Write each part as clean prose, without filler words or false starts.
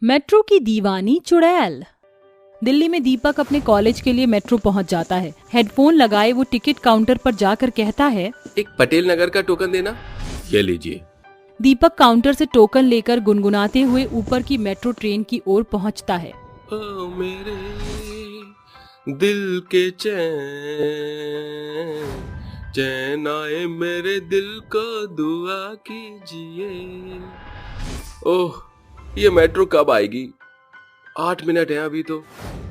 Metro की दीवानी चुड़ैल। दिल्ली में दीपक अपने कॉलेज के लिए मेट्रो पहुंच जाता है। हेडफोन लगाए वो टिकट काउंटर पर जाकर कहता है, एक पटेल नगर का टोकन देना। ये लीजिए। दीपक काउंटर से टोकन लेकर गुनगुनाते हुए ऊपर की मेट्रो ट्रेन की ओर पहुंचता है। ओ मेरे दिल के चैन आए मेरे दिल को दुआ कीजिए। ओह, ये मेट्रो कब आएगी? 8 मिनट है अभी तो।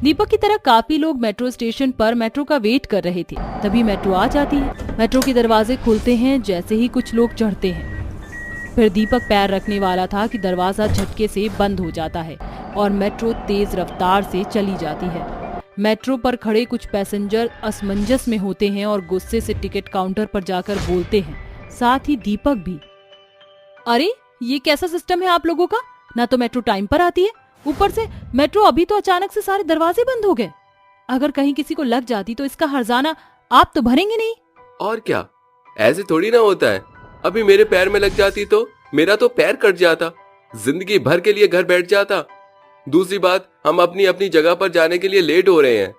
दीपक की तरह काफी लोग मेट्रो स्टेशन पर मेट्रो का वेट कर रहे थे। तभी मेट्रो आ जाती है। मेट्रो के दरवाजे खुलते हैं जैसे ही कुछ लोग चढ़ते हैं। फिर दीपक पैर रखने वाला था कि दरवाजा झटके से बंद हो जाता है और मेट्रो तेज रफ्तार से चली जाती है। मेट्रो पर खड़े कुछ पैसेंजर असमंजस में होते हैं और गुस्से से टिकट काउंटर पर जाकर बोलते हैं, साथ ही दीपक भी। अरे ये कैसा सिस्टम है आप लोगों का? ना तो मेट्रो टाइम पर आती है, ऊपर से मेट्रो अभी तो अचानक से सारे दरवाजे बंद हो गए। अगर कहीं किसी को लग जाती तो इसका हर्जाना आप तो भरेंगे नहीं। और क्या, ऐसे थोड़ी ना होता है। अभी मेरे पैर में लग जाती तो मेरा तो पैर कट जाता, जिंदगी भर के लिए घर बैठ जाता। दूसरी बात, हम अपनी अपनी जगह पर जाने के लिए लेट हो रहे हैं।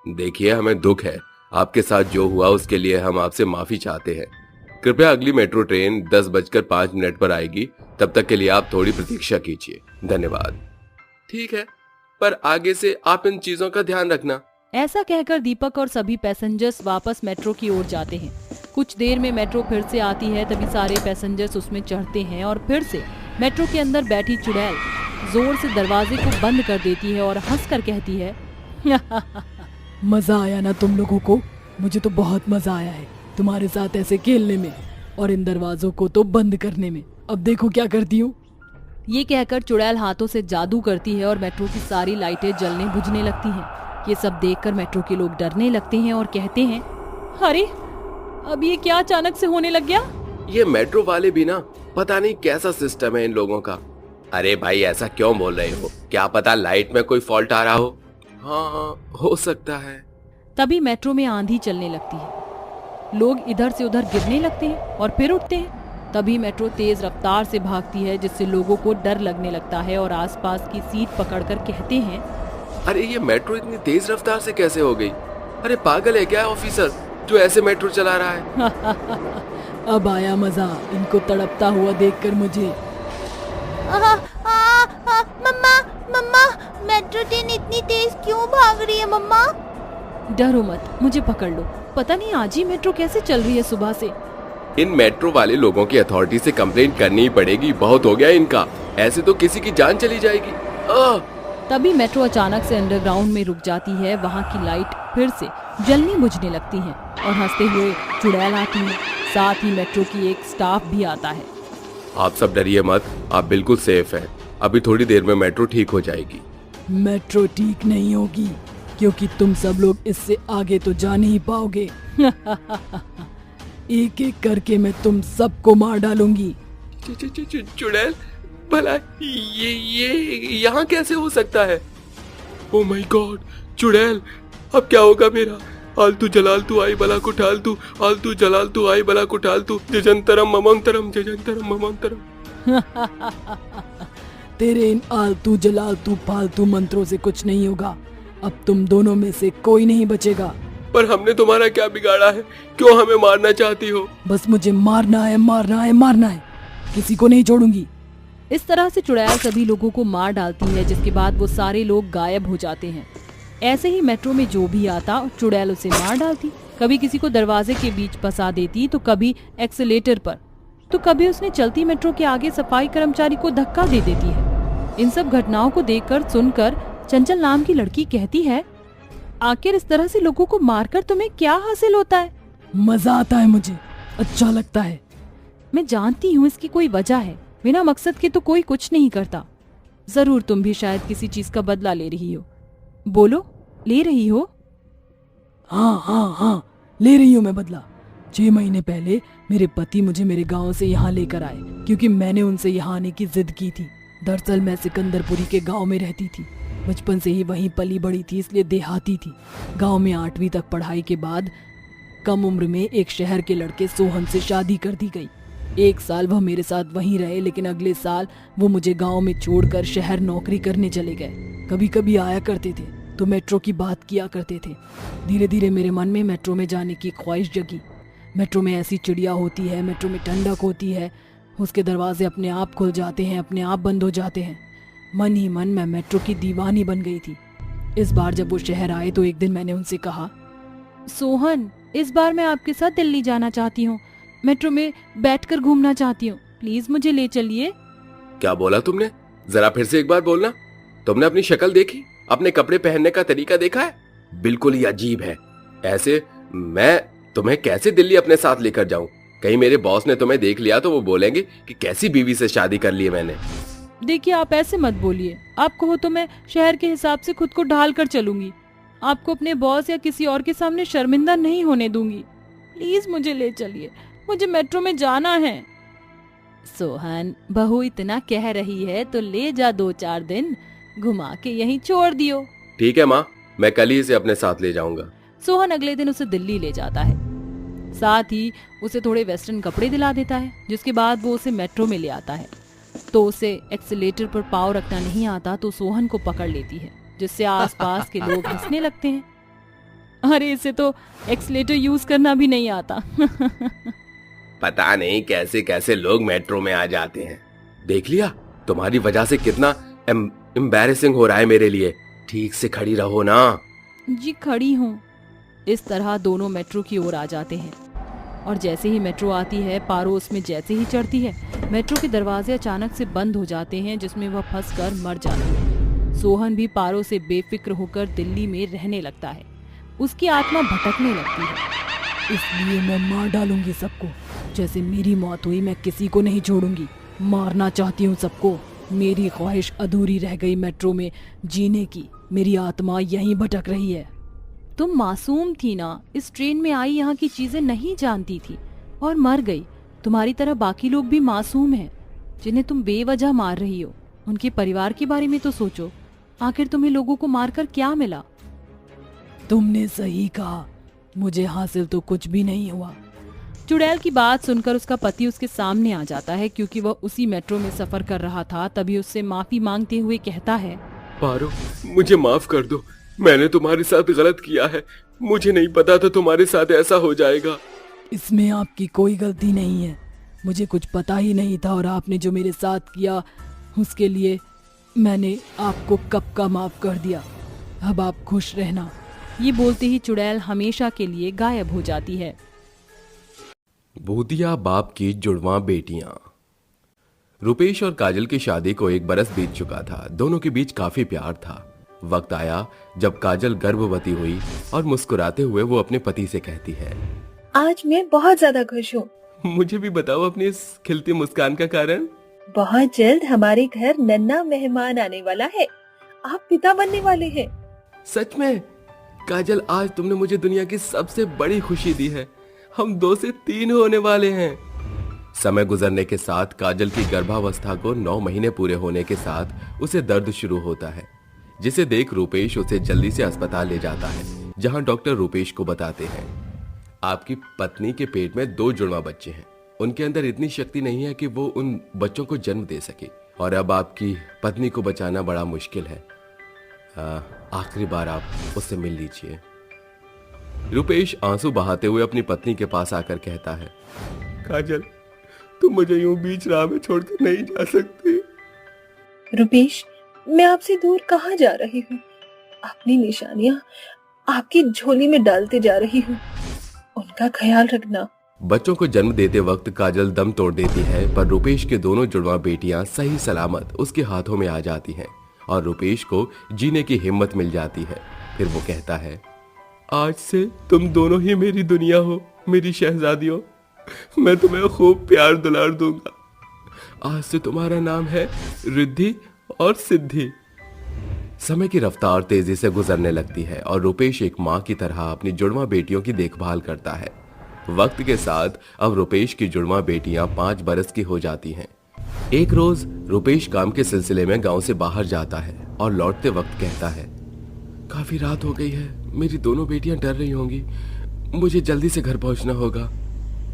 देखिए, हमें दुख है, आपके साथ जो हुआ उसके लिए हम आपसे माफी चाहते हैं। कृपया अगली मेट्रो ट्रेन 10:05 पर आएगी, तब तक के लिए आप थोड़ी प्रतीक्षा कीजिए। धन्यवाद। ठीक है, पर आगे से आप इन चीजों का ध्यान रखना। ऐसा कहकर दीपक और सभी पैसेंजर्स वापस मेट्रो की ओर जाते हैं। कुछ देर में मेट्रो फिर से आती है। तभी सारे पैसेंजर्स उसमें चढ़ते हैं और फिर से मेट्रो के अंदर बैठी चुड़ैल जोर से दरवाजे को बंद कर देती है और हंसकर कहती है, मजा आया ना तुम लोगों को? मुझे तो बहुत मजा आया है तुम्हारे साथ ऐसे खेलने में और इन दरवाजों को तो बंद करने में। अब देखो क्या करती हूँ। ये कहकर चुड़ैल हाथों से जादू करती है और मेट्रो की सारी लाइटें जलने बुझने लगती हैं। ये सब देखकर मेट्रो के लोग डरने लगते हैं और कहते हैं, अरे अब ये क्या अचानक से होने लग गया? ये मेट्रो वाले भी ना, पता नहीं कैसा सिस्टम है इन लोगों का। अरे भाई, ऐसा क्यों बोल रहे हो? क्या पता लाइट में कोई फॉल्ट आ रहा हो। हाँ, हो सकता है। तभी मेट्रो में आंधी चलने लगती है। लोग इधर से उधर गिरने लगते हैं और फिर उठते हैं। तभी मेट्रो तेज रफ्तार से भागती है, जिससे लोगों को डर लगने लगता है और आसपास की सीट पकड़कर कहते हैं, अरे ये मेट्रो इतनी तेज रफ्तार से कैसे हो गई? अरे पागल है क्या ऑफिसर जो ऐसे मेट्रो चला रहा है? अब आया मजा इनको तड़पता हुआ देखकर मुझे। मम्मा मम्मा, मेट्रो ट्रेन इतनी तेज क्यों भाग रही है मम्मा? डरो मत, मुझे पकड़ लो। पता नहीं आज ही मेट्रो कैसे चल रही है सुबह से। इन मेट्रो वाले लोगों की अथॉरिटी से कंप्लेंट करनी ही पड़ेगी। बहुत हो गया इनका, ऐसे तो किसी की जान चली जाएगी। तभी मेट्रो अचानक से अंडरग्राउंड में रुक जाती है। वहाँ की लाइट फिर से जलनी बुझने लगती है और हंसते हुए चुड़ैल आती है। साथ ही मेट्रो की एक स्टाफ भी आता है। आप सब डरिए मत, आप बिल्कुल सेफ हैं। अभी थोड़ी देर में मेट्रो ठीक हो जाएगी। मेट्रो ठीक नहीं होगी क्योंकि तुम सब लोग इससे आगे तो जा नहीं पाओगे। एक एक करके मैं तुम सबको मार डालूंगी। चुड़ैल, भला ये यहाँ कैसे हो सकता है? ओ माय गॉड, चुड़ैल, अब क्या होगा मेरा? आलतू जलालतू आई बला कुठालतू, आलतू जलालतू आई बला कुठालतू, जजंतरम ममंतरम, जजंतरम ममंतरम। तेरे इन आलतू जलालतू फालतू मंत्रों से कुछ नहीं होगा। अब तुम दोनों में से कोई नहीं बचेगा। पर हमने तुम्हारा क्या बिगाड़ा है? क्यों हमें मारना चाहती हो? बस मुझे मारना है, मारना है, मारना है। किसी को नहीं छोड़ूंगी। इस तरह से चुड़ैल सभी लोगों को मार डालती है, जिसके बाद वो सारे लोग गायब हो जाते हैं। ऐसे ही मेट्रो में जो भी आता चुड़ैल उसे मार डालती। कभी किसी को दरवाजे के बीच फंसा देती, तो कभी एक्सीलेटर पर, तो कभी उसने चलती मेट्रो के आगे सफाई कर्मचारी को धक्का दे देती है। इन सब घटनाओं को देखकर सुनकर चंचल नाम की लड़की कहती है, आखिर इस तरह से लोगों को मारकर तुम्हें क्या हासिल होता है? मजा आता है मुझे, अच्छा लगता है। मैं जानती हूँ इसकी कोई वजह है। बिना मकसद के तो कोई कुछ नहीं करता। जरूर तुम भी शायद किसी चीज का बदला ले रही हो। बोलो, ले रही हो? हाँ, ले रही हूँ मैं बदला। 6 महीने पहले मेरे पति मुझे मेरे गांव से यहाँ लेकर आए क्योंकि मैंने उनसे यहाँ आने की जिद की थी। दरअसल मैं सिकंदरपुरी के गांव में रहती थी। बचपन से ही वहीं पली बड़ी थी, इसलिए देहाती थी। गांव में 8वीं तक पढ़ाई के बाद कम उम्र में एक शहर के लड़के सोहन से शादी कर दी गई। 1 साल वह मेरे साथ वहीं रहे, लेकिन अगले साल वो मुझे गांव में छोड़कर शहर नौकरी करने चले गए। कभी कभी आया करते थे तो मेट्रो की बात किया करते थे। धीरे धीरे मेरे मन में मेट्रो में जाने की ख्वाहिश जगी। मेट्रो में ऐसी चिड़िया होती है, मेट्रो में ठंडक होती है, उसके दरवाजे अपने आप खुल जाते हैं, अपने आप बंद हो जाते हैं। मन ही मन मैं मेट्रो की दीवानी बन गई थी। इस बार जब वो शहर आए तो एक दिन मैंने उनसे कहा, सोहन, इस बार मैं आपके साथ दिल्ली जाना चाहती हूँ। मेट्रो में बैठकर घूमना चाहती हूँ, प्लीज मुझे ले चलिए। क्या बोला तुमने? जरा फिर से एक बार बोलना। तुमने अपनी शक्ल देखी, अपने कपड़े पहनने का तरीका देखा है? बिल्कुल ही अजीब है। ऐसे मैं तुम्हें कैसे दिल्ली अपने साथ लेकर जाऊं? कहीं मेरे बॉस ने तुम्हें देख लिया तो वो बोलेंगे कि कैसी बीवी से शादी कर ली है मैंने। देखिए, आप ऐसे मत बोलिए। आप कहो तो मैं शहर के हिसाब से खुद को ढाल कर चलूंगी। आपको अपने बॉस या किसी और के सामने शर्मिंदा नहीं होने दूंगी। प्लीज मुझे ले चलिए, मुझे मेट्रो में जाना है। सोहन, बहू इतना कह रही है तो ले जा, 2-4 दिन घुमा के यहीं छोड़ दियो। ठीक है माँ, मैं कल ही इसे अपने साथ ले जाऊंगा। सोहन अगले दिन उसे दिल्ली ले जाता है, साथ ही उसे थोड़े वेस्टर्न कपड़े दिला देता है, जिसके बाद वो उसे मेट्रो में ले आता है। तो उसे एक्सीलेटर पर पाँव रखना नहीं आता तो सोहन को पकड़ लेती है, जिससे आसपास के लोग हंसने लगते हैं। अरे इसे तो एक्सीलेटर यूज करना भी नहीं आता। पता नहीं कैसे कैसे लोग मेट्रो में आ जाते हैं। देख लिया, तुम्हारी वजह से कितना एम्बैरेसिंग हो रहा है मेरे लिए। ठीक से खड़ी रहो ना। जी खड़ी हूँ। इस तरह दोनों मेट्रो की ओर आ जाते हैं और जैसे ही मेट्रो आती है, पारो उसमें जैसे ही चढ़ती है, मेट्रो के दरवाजे अचानक से बंद हो जाते हैं, जिसमें वह फंसकर मर जाती है। सोहन भी पारो से बेफिक्र होकर दिल्ली में रहने लगता है। उसकी आत्मा भटकने लगती है। इसलिए मैं मार डालूंगी सबको। जैसे मेरी मौत हुई, मैं किसी को नहीं छोड़ूंगी। मारना चाहती हूँ सबको। मेरी ख्वाहिश अधूरी रह गई मेट्रो में जीने की। मेरी आत्मा यहीं भटक रही है। तुम मासूम थी ना, इस ट्रेन में आई यहाँ की चीजें नहीं जानती थी और मर गई। तुम्हारी तरह बाकी लोग भी मासूम हैं, जिन्हें तुम बेवजह मार रही हो। उनके परिवार के बारे में तो सोचो। आखिर तुम्हें लोगों को मारकर क्या मिला? तुमने सही कहा, मुझे हासिल तो कुछ भी नहीं हुआ। चुड़ैल की बात सुनकर उसका पति उसके सामने आ जाता है, क्योंकि वह उसी मेट्रो में सफर कर रहा था। तभी उससे माफी मांगते हुए कहता है, पारो, मुझे माफ कर दो। मैंने तुम्हारे साथ गलत किया है। मुझे नहीं पता था तुम्हारे साथ ऐसा हो जाएगा। इसमें आपकी कोई गलती नहीं है। मुझे कुछ पता ही नहीं था और आपने जो मेरे साथ किया उसके लिए मैंने आपको कब का माफ कर दिया। अब आप खुश रहना। ये बोलते ही चुड़ैल हमेशा के लिए गायब हो जाती है। भूतिया बाप की जुड़वा बेटियां। रुपेश और काजल की शादी को 1 बरस बीत चुका था। दोनों के बीच काफी प्यार था। वक्त आया जब काजल गर्भवती हुई और मुस्कुराते हुए वो अपने पति से कहती है, आज मैं बहुत ज्यादा खुश हूँ। मुझे भी बताओ अपनी इस खिलती मुस्कान का कारण। बहुत जल्द हमारे घर नन्हा मेहमान आने वाला है। आप पिता बनने वाले हैं। सच में? काजल, आज तुमने मुझे दुनिया की सबसे बड़ी खुशी दी है। हम 2 से 3 होने वाले हैं। समय गुजरने के साथ काजल की गर्भावस्था को 9 महीने पूरे होने के साथ उसे दर्द शुरू होता है, जिसे देख रूपेश उसे जल्दी से अस्पताल ले जाता है, जहां डॉक्टर रूपेश को बताते हैं, आपकी पत्नी के पेट में 2 जुड़वा बच्चे हैं। उनके अंदर इतनी शक्ति नहीं है कि वो उन बच्चों को जन्म दे सके और अब आपकी पत्नी को बचाना बड़ा मुश्किल है। आखिरी बार आप उससे मिल लीजिए। रूपेश आंसू बहाते हुए अपनी पत्नी के पास आकर कहता है, काजल, तुम मुझे यूं बीच राह में छोड़कर नहीं जा सकती। रुपेश, मैं आपसे दूर कहाँ जा रही हूँ? अपनी निशानियाँ आपकी झोली में डालते जा रही हूँ। उनका ख्याल रखना। बच्चों को जन्म देते वक्त काजल दम तोड़ देती है, पर रुपेश के दोनों जुड़वा बेटियां सही सलामत उसके हाथों में आ जाती हैं और रुपेश को जीने की हिम्मत मिल जाती है। फिर वो कहता है, आज से तुम दोनों ही मेरी दुनिया हो, मेरी शहजादियों। मैं तुम्हें खूब प्यार दुलार दूंगा। आज से तुम्हारा नाम है रिद्धि और सिद्धि। समय की रफ्तार तेजी से गुजरने लगती है और रुपेश एक माँ की तरह अपनी जुड़वा बेटियों की देखभाल करता है। वक्त के साथ अब रुपेश की जुड़वा बेटियां 5 बरस की हो जाती हैं। एक रोज रुपेश काम के सिलसिले में गांव से बाहर जाता है और लौटते वक्त कहता है, काफी रात हो गई है, मेरी दोनों बेटियां डर रही होंगी, मुझे जल्दी से घर पहुंचना होगा।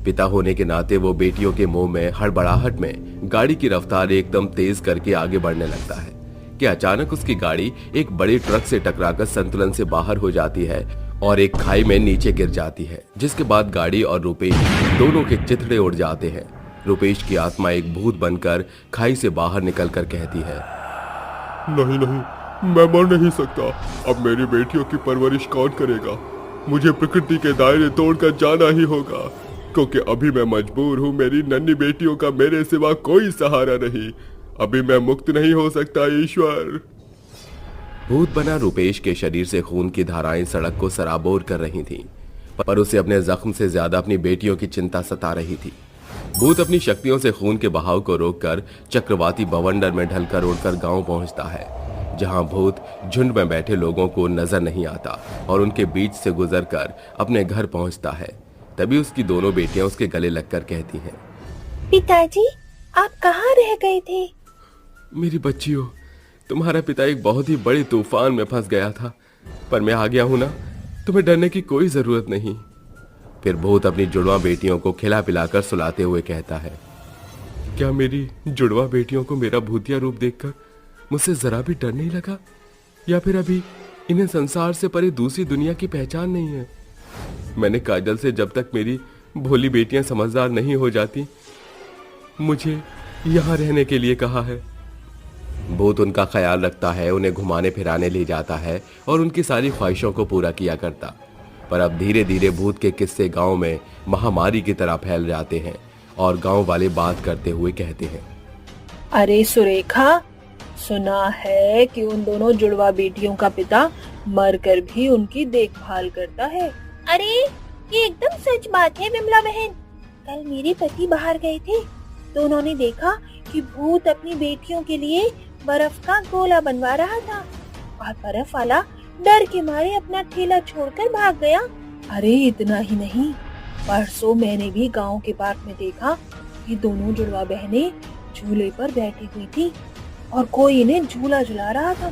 पिता होने के नाते वो बेटियों के मुंह में हड़बड़ाहट में गाड़ी की रफ्तार एकदम तेज करके आगे बढ़ने लगता है कि अचानक उसकी गाड़ी एक बड़े ट्रक से टकराकर संतुलन से बाहर हो जाती है और एक खाई में नीचे गिर जाती है, जिसके बाद गाड़ी और रुपेश दोनों के चिथड़े उड़ जाते हैं। रुपेश की आत्मा एक भूत बनकर खाई से बाहर निकलकर कहती है, नहीं नहीं, मैं मर नहीं सकता। अब मेरी बेटियों की परवरिश कौन करेगा? मुझे प्रकृति के दायरे तोड़कर जाना ही होगा, क्योंकि अभी मैं मजबूर हूँ। मेरी नन्ही बेटियों का मेरे सिवा कोई सहारा नहीं। अभी मैं मुक्त नहीं हो सकता ईश्वर। भूत बना रुपेश के शरीर से खून की धाराएं सड़क को सराबोर कर रही थीं, पर उसे अपने जख्म से ज्यादा अपनी बेटियों की चिंता सता रही थी। भूत अपनी शक्तियों से खून के बहाव को रोककर चक्रवाती बवंडर में ढलकर उड़कर गांव पहुंचता है, जहां भूत झुंड में बैठे लोगों को नजर नहीं आता और उनके बीच से गुजरकर अपने घर पहुंचता है। तभी उसकी दोनों बेटियां उसके गले लगकर कहती हैं, पिताजी, आप कहाँ रह गए थे? मेरी बच्चियों, तुम्हारा पिता एक बहुत ही बड़े तूफान में फंस गया था, पर मैं आ गया हूं ना, तुम्हें डरने की कोई जरूरत नहीं। फिर भूत अपनी जुड़वा बेटियों को खिला पिलाकर सुलाते हुए कहता है, क्या मेरी जुड़वा बेटियों को मेरा भूतिया रूप देखकर मुझसे जरा भी डर नहीं लगा? या फिर अभी इन्हें संसार से परे दूसरी दुनिया की पहचान नहीं है? मैंने काजल से जब तक मेरी भोली बेटियां समझदार नहीं हो जाती, मुझे यहाँ रहने के लिए कहा है। भूत उनका ख्याल रखता है, उन्हें घुमाने फिराने ले जाता है और उनकी सारी ख्वाहिशों को पूरा किया करता। पर अब धीरे धीरे भूत के किस्से गांव में महामारी की तरह फैल जाते हैं और गांव वाले बात करते हुए कहते हैं, अरे सुरेखा, सुना है कि उन दोनों जुड़वा बेटियों का पिता मरकर भी उनकी देखभाल करता है। अरे ये एकदम सच बात है विमला बहन। कल मेरे पति बाहर गए थे तो उन्होंने देखा कि भूत अपनी बेटियों के लिए बर्फ का गोला बनवा रहा था और बर्फ वाला डर के मारे अपना ठेला छोड़कर भाग गया। अरे इतना ही नहीं, परसों मैंने भी गांव के पार्क में देखा कि दोनों जुड़वा बहनें झूले पर बैठी हुई थी और कोई इन्हें झूला झुला रहा था,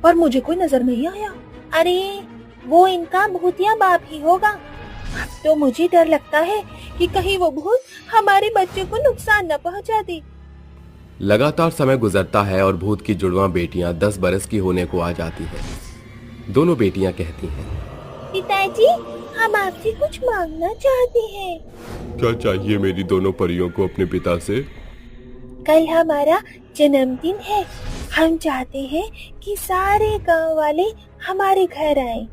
पर मुझे कोई नजर नहीं आया। अरे वो इनका भूतिया बाप ही होगा। अब तो मुझे डर लगता है कि कहीं वो भूत हमारे बच्चों को नुकसान न पहुंचा दे। लगातार समय गुजरता है और भूत की जुड़वा बेटियां 10 बरस की होने को आ जाती हैं। दोनों बेटियां कहती हैं, पिताजी, हम आपसे कुछ मांगना चाहते हैं। क्या चाहिए मेरी दोनों परियों को अपने पिता से? कल हमारा जन्मदिन है। हम चाहते हैं कि सारे गांव वाले हमारे घर आएं।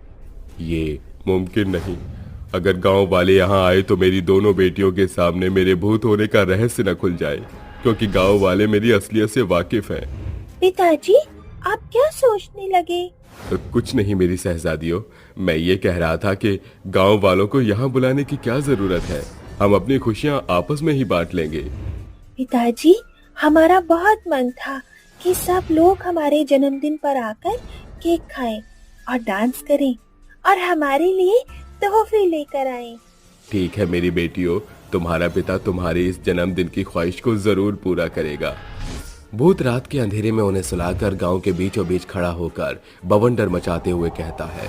ये मुमकिन नहीं। अगर गांव वाले यहाँ आए तो मेरी दोनों बेटियों के सामने मेरे भूत होने का रहस्य न खुल जाए, क्योंकि गांव वाले मेरी असलियत से वाकिफ हैं। पिताजी, आप क्या सोचने लगे? कुछ नहीं मेरी शहजादियों, मैं ये कह रहा था कि गांव वालों को यहाँ बुलाने की क्या जरूरत है। हम अपनी खुशियाँ आपस में ही बांट लेंगे। पिताजी, हमारा बहुत मन था कि सब लोग हमारे जन्मदिन पर आकर केक खाएं और डांस करें और हमारे लिए तोहफे लेकर आएं। ठीक है मेरी बेटियों, तुम्हारा पिता तुम्हारे इस जन्मदिन की ख्वाहिश को जरूर पूरा करेगा। भूत रात के अंधेरे में उन्हें सुलाकर गांव के बीचों बीच खड़ा होकर बवंडर मचाते हुए कहता है,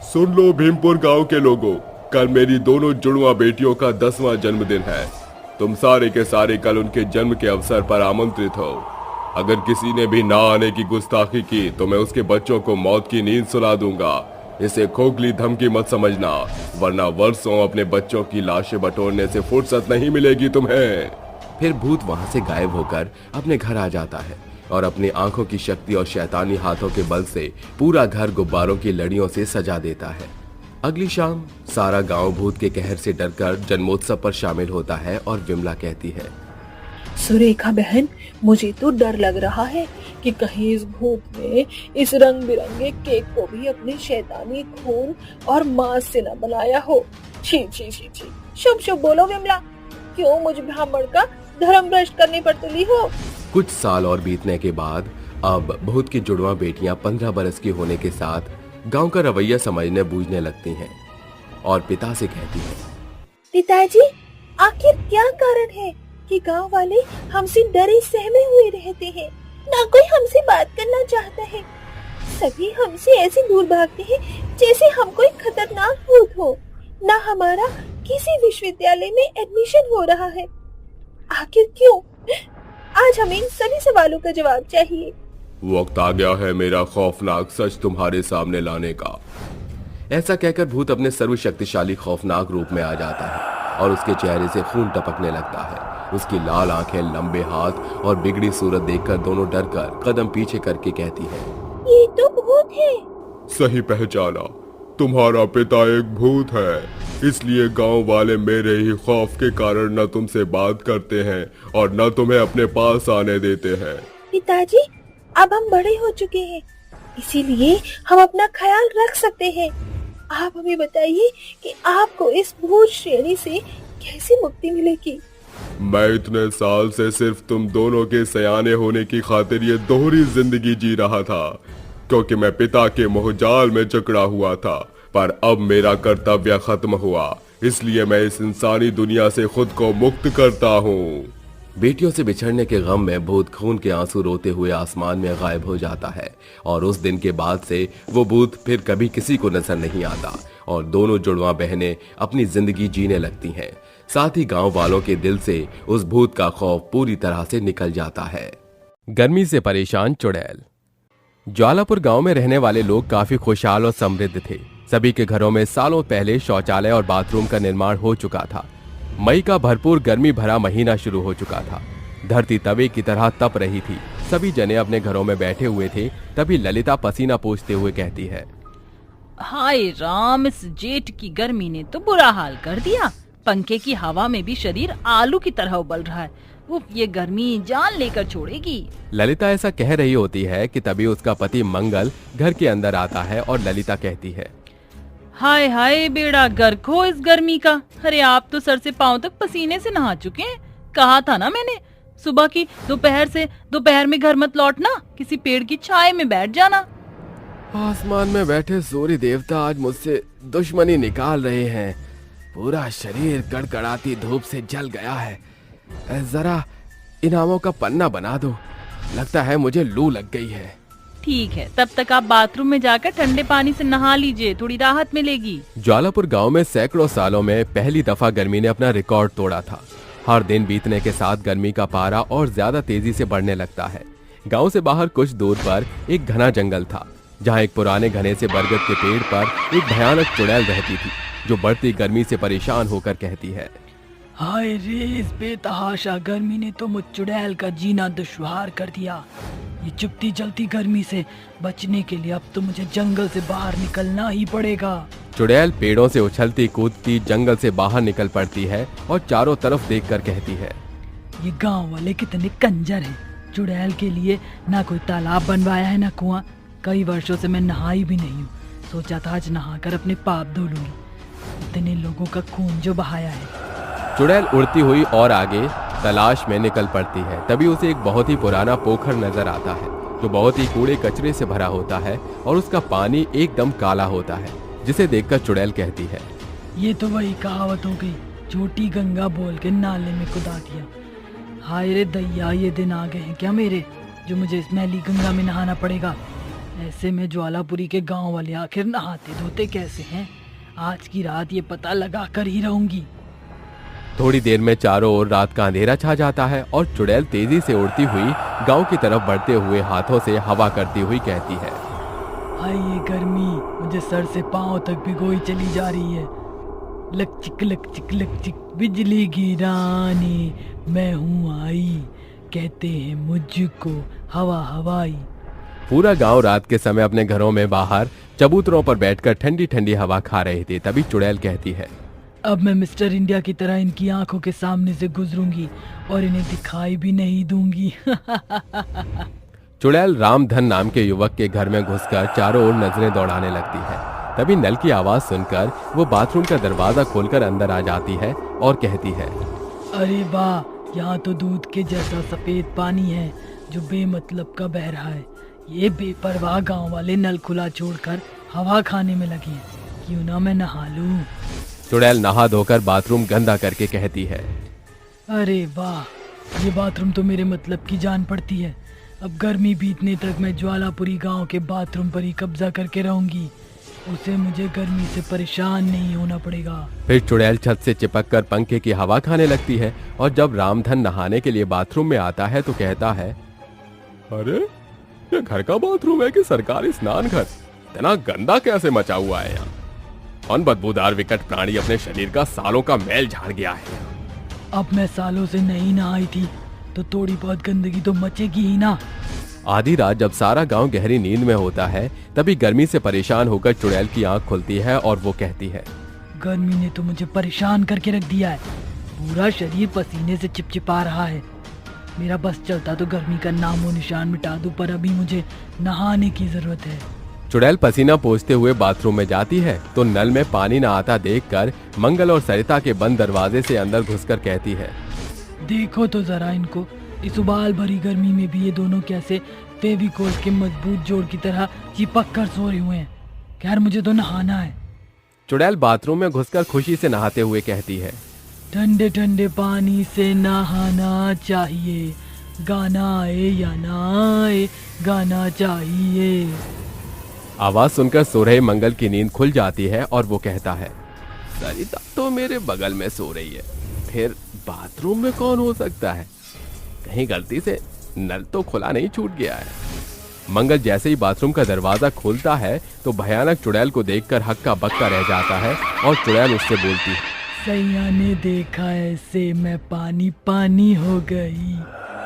सुन लो भीमपुर गांव के लोगों, कल मेरी दोनों जुड़वा बेटियों का 10वां जन्मदिन है। तुम सारे के सारे कल उनके जन्म के अवसर पर आमंत्रित हो। अगर किसी ने भी ना आने की गुस्ताखी की तो मैं उसके बच्चों को मौत की नींद सुला दूंगा। इसे खोखली धमकी मत समझना, वरना वर्षों अपने बच्चों की लाशें बटोरने से फुर्सत नहीं मिलेगी तुम्हें। फिर भूत वहां से गायब होकर अपने घर आ जाता है और अपनी आंखों की शक्ति और शैतानी हाथों के बल से पूरा घर गुब्बारों की लड़ियों से सजा देता है। अगली शाम सारा गांव भूत के कहर से डरकर जन्मोत्सव पर शामिल होता है और विमला कहती है, सुरेखा बहन, मुझे तो डर लग रहा है कि कहीं इस भूत ने इस रंग बिरंगे केक को भी अपने शैतानी खून और मांस से न बनाया हो। छी छी छी छी। शुभ शुभ बोलो विमला, क्यों मुझ ब्राह्मण का धर्म भ्रष्ट करने पर तुली हो? कुछ साल और बीतने के बाद अब भूत की जुड़वा बेटियां 15 बरस की होने के साथ गांव का रवैया समझने बूझने लगती हैं और पिता से कहती हैं, पिताजी, आखिर क्या कारण है कि गांव वाले हमसे डरे सहमे हुए रहते हैं? ना कोई हमसे बात करना चाहता है। सभी हमसे ऐसे दूर भागते हैं जैसे हम कोई खतरनाक भूत हो। ना हमारा किसी विश्वविद्यालय में एडमिशन हो रहा है। आखिर क्यों? आज हमें इन सभी सवालों का जवाब चाहिए। वक्त आ गया है मेरा खौफनाक सच तुम्हारे सामने लाने का। ऐसा कहकर भूत अपने सर्वशक्तिशाली खौफनाक रूप में आ जाता है और उसके चेहरे से खून टपकने लगता है। उसकी लाल आंखें, लंबे हाथ और बिगड़ी सूरत देखकर दोनों डरकर कदम पीछे करके कहती है, ये तो भूत है। सही पहचाना, तुम्हारा पिता एक भूत है, इसलिए गांव वाले मेरे ही खौफ के कारण न तुमसे बात करते हैं और न तुम्हें अपने पास आने देते हैं। पिताजी, अब हम बड़े हो चुके हैं, इसीलिए हम अपना ख्याल रख सकते हैं। आप हमें बताइए कि आपको इस भूत श्रेणी से कैसे मुक्ति मिलेगी? मैं इतने साल से सिर्फ तुम दोनों के सयाने होने की खातिर ये दोहरी जिंदगी जी रहा था, क्योंकि मैं पिता के मोहजाल में जकड़ा हुआ था। पर अब मेरा कर्तव्य खत्म हुआ, इसलिए मैं इस इंसानी दुनिया से खुद को मुक्त करता हूँ। बेटियों से बिछड़ने के गम में भूत खून के आंसू रोते हुए आसमान में गायब हो जाता है और उस दिन के बाद से वो भूत फिर कभी किसी को नजर नहीं आता और दोनों जुड़वा बहनें अपनी जिंदगी जीने लगती हैं। साथ ही गांव वालों के दिल से उस भूत का खौफ पूरी तरह से निकल जाता है। गर्मी से परेशान चुड़ैल। ज्वालापुर गांव में रहने वाले लोग काफी खुशहाल और समृद्ध थे। सभी के घरों में सालों पहले शौचालय और बाथरूम का निर्माण हो चुका था। मई का भरपूर गर्मी भरा महीना शुरू हो चुका था। धरती तवे की तरह तप रही थी। सभी जने अपने घरों में बैठे हुए थे। तभी ललिता पसीना पोंछते हुए कहती है, हाय राम, इस जेठ की गर्मी ने तो बुरा हाल कर दिया। पंखे की हवा में भी शरीर आलू की तरह उबल रहा है। उफ, ये गर्मी जान लेकर छोड़ेगी। ललिता ऐसा कह रही होती है कि तभी उसका पति मंगल घर के अंदर आता है और ललिता कहती है, हाय हाय, बेड़ा गर्क हो इस गर्मी का। अरे आप तो सर से पांव तक पसीने से नहा चुके हैं। कहा था ना मैंने सुबह की दोपहर में घर मत लौटना, किसी पेड़ की छाए में बैठ जाना। आसमान में बैठे सूर्य देवता आज मुझसे दुश्मनी निकाल रहे हैं। पूरा शरीर कड़कड़ाती धूप से जल गया है। जरा इनामों का पन्ना बना दो, लगता है मुझे लू लग गई है। ठीक है, तब तक आप बाथरूम में जाकर ठंडे पानी से नहा लीजिए, थोड़ी राहत मिलेगी। ज्वालापुर गांव में सैकड़ों सालों में पहली दफा गर्मी ने अपना रिकॉर्ड तोड़ा था। हर दिन बीतने के साथ गर्मी का पारा और ज्यादा तेजी से बढ़ने लगता है। गांव से बाहर कुछ दूर पर एक घना जंगल था, जहां एक पुराने घने से बरगद के पेड़ पर एक भयानक चुड़ैल रहती थी, जो बढ़ती गर्मी से परेशान होकर कहती है, हाय रे, इस बेतहाशा गर्मी ने तो मुझ चुड़ैल का जीना दुश्वार कर दिया। ये चुपती जलती गर्मी से बचने के लिए अब तो मुझे जंगल से बाहर निकलना ही पड़ेगा। चुड़ैल पेड़ों से उछलती कूदती जंगल से बाहर निकल पड़ती है और चारों तरफ देखकर कहती है, ये गांव वाले कितने कंजर हैं। चुड़ैल के लिए ना कोई तालाब बनवाया है ना कुआं। कई वर्षों से मैं नहाई भी नहीं हूँ। सोचा था आज नहाकर अपने पाप धो लूंगी। इतने लोगों का खून जो बहाया है। चुड़ैल उड़ती हुई और आगे तलाश में निकल पड़ती है। तभी उसे एक बहुत ही पुराना पोखर नजर आता है, जो बहुत ही कूड़े कचरे से भरा होता है और उसका पानी एकदम काला होता है, जिसे देखकर चुड़ैल कहती है, ये तो वही कहावत हो गई, छोटी गंगा बोल के नाले में कुदा दिया। हाय रे दैया, ये दिन आ गए हैं क्या मेरे, जो मुझे इस मैली गंगा में नहाना पड़ेगा। ऐसे में ज्वालापुरी के गांव वाले आखिर नहाते धोते कैसे हैं। आज की रात ये पता लगा कर ही रहूंगी। थोड़ी देर में चारों ओर रात का अंधेरा छा जाता है और चुड़ैल तेजी से उड़ती हुई गांव की तरफ बढ़ते हुए हाथों से हवा करती हुई कहती है, हाय ये गर्मी मुझे सर से पांव तक भिगोई चली जा रही है। लक चिक बिजली गिराने मैं हूँ आई, कहते हैं मुझको हवा हवाई। पूरा गांव रात के समय अपने घरों में बाहर चबूतरों पर बैठकर ठंडी ठंडी हवा खा रहे थे। तभी चुड़ैल कहती है, अब मैं मिस्टर इंडिया की तरह इनकी आंखों के सामने से गुजरूंगी और इन्हें दिखाई भी नहीं दूंगी। चुड़ैल रामधन नाम के युवक के घर में घुसकर चारों ओर नजरें दौड़ाने लगती है। तभी नल की आवाज सुनकर वो बाथरूम का दरवाजा खोलकर अंदर आ जाती है और कहती है, अरे वाह, यहाँ तो दूध के जैसा सफेद पानी है जो बेमतलब का बह रहा है। ये बेपरवाह गांव वाले नल खुला छोड़कर हवा खाने में लगे हैं, क्यों ना मैं नहा लूं। चुड़ैल नहा धोकर बाथरूम गंदा करके कहती है, अरे वाह, ये बाथरूम तो मेरे मतलब की जान पड़ती है। अब गर्मी बीतने तक मैं ज्वालापुरी गांव के बाथरूम पर ही कब्जा करके रहूंगी। उसे मुझे गर्मी से परेशान नहीं होना पड़ेगा। फिर चुड़ैल छत से चिपक कर पंखे की हवा खाने लगती है और जब रामधन नहाने के लिए बाथरूम में आता है तो कहता है, अरे ये घर का बाथरूम है कि सरकारी स्नान घर? इतना गंदा कैसे मचा हुआ है यहाँ? कौन बदबूदार विकट प्राणी अपने शरीर का सालों का मैल झाड़ गया है। अब मैं सालों से नहीं नहाई थी तो थोड़ी बहुत गंदगी तो मचेगी ही ना। आधी रात जब सारा गांव गहरी नींद में होता है तभी गर्मी से परेशान होकर चुड़ैल की आंख खुलती है और वो कहती है, गर्मी ने तो मुझे परेशान करके रख दिया है। पूरा शरीर पसीने से चिपचिपा रहा है। मेरा बस चलता तो गर्मी का नामो निशान मिटा दूं, पर अभी मुझे नहाने की जरूरत है। चुड़ैल पसीना पोंछते हुए बाथरूम में जाती है तो नल में पानी न आता देखकर मंगल और सरिता के बंद दरवाजे से अंदर घुसकर कहती है, देखो तो जरा इनको, इस उबाल भरी गर्मी में भी ये दोनों कैसे फेविकोल के मजबूत जोड़ की तरह चिपक कर सो रहे हुए हैं। खैर मुझे तो नहाना है। चुड़ैल बाथरूम में घुसकर खुशी से नहाते हुए कहती है, ठंडे ठंडे पानी से नहाना चाहिए, गाना आए या ना आए गाना चाहिए। आवाज सुनकर सो रहे मंगल की नींद खुल जाती है और वो कहता है, सरिता तो मेरे बगल में सो रही है, फिर बाथरूम में कौन हो सकता है? कहीं गलती से नल तो खुला नहीं छूट गया है। मंगल जैसे ही बाथरूम का दरवाजा खोलता है तो भयानक चुड़ैल को देखकर हक्का बक्का रह जाता है और चुड़ैल उससे बोलती है, सैया ने देखा ऐसे मैं पानी पानी हो गई।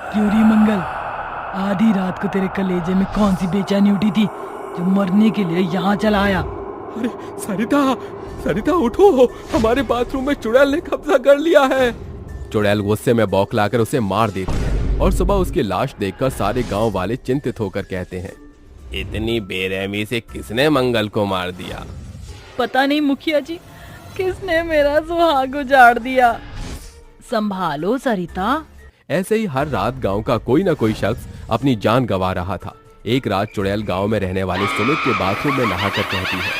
क्यों री मंगल, आधी रात को तेरे कलेजे में कौन सी बेचैनी उठी थी जो मरने के लिए यहाँ चला आया? अरे सरिता उठो, हमारे बाथरूम में चुड़ैल ने कब्जा कर लिया है। चुड़ैल गुस्से में बौखलाकर उसे मार देती है और सुबह उसकी लाश देखकर सारे गांव वाले चिंतित होकर कहते हैं, इतनी बेरहमी से किसने मंगल को मार दिया? पता नहीं मुखिया जी, किसने मेरा सुहाग उजाड़ दिया। संभालो सरिता। ऐसे ही हर रात गांव का कोई न कोई शख्स अपनी जान गंवा रहा था। एक रात चुड़ैल गांव में रहने वाले सुमित के बाथरूम में नहाकर कहती है,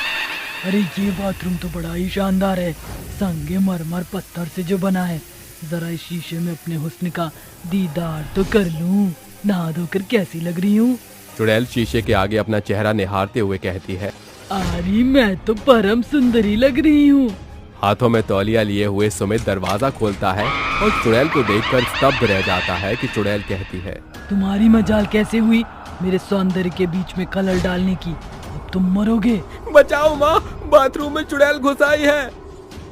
अरे ये बाथरूम तो बड़ा ही शानदार है, संगे मरमर पत्थर से जो बना है। जरा इस शीशे में अपने हुस्न का दीदार तो कर लूं, नहा धोकर कैसी लग रही हूँ। चुड़ैल शीशे के आगे अपना चेहरा निहारते हुए कहती है, अरे मैं तो परम सुंदरी लग रही हूँ। हाथों में तौलिया लिए हुए सुमित दरवाजा खोलता है और चुड़ैल को देखकर स्तब्ध रह जाता है कि चुड़ैल कहती है, तुम्हारी मजाल कैसे हुई मेरे सौंदर्य के बीच में कलर डालने की? अब तुम मरोगे। बचाओ माँ, बाथरूम में चुड़ैल घुस आई है।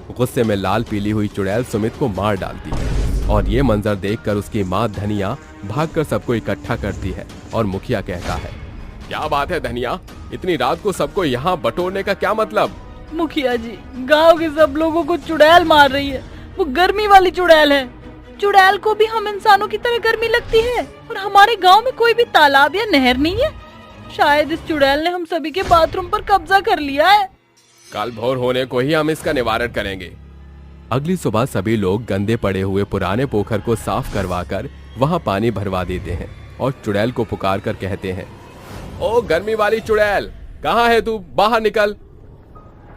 गुस्से में लाल पीली हुई चुड़ैल सुमित को मार डालती है और ये मंजर देखकर उसकी माँ धनिया भागकर सबको इकट्ठा करती है और मुखिया कहता है, क्या बात है धनिया, इतनी रात को सबको यहाँ बटोरने का क्या मतलब? मुखिया जी, गांव के सब लोगों को चुड़ैल मार रही है। वो गर्मी वाली चुड़ैल है। चुड़ैल को भी हम इंसानों की तरह गर्मी लगती है और हमारे गांव में कोई भी तालाब या नहर नहीं है। शायद इस चुड़ैल ने हम सभी के बाथरूम पर कब्जा कर लिया है। कल भोर होने को ही हम इसका निवारण करेंगे। अगली सुबह सभी लोग गंदे पड़े हुए पुराने पोखर को साफ करवाकर वहां पानी भरवा देते हैं और चुड़ैल को पुकार कर कहते हैं, ओ गर्मी वाली चुड़ैल, कहाँ है तू? बाहर निकल।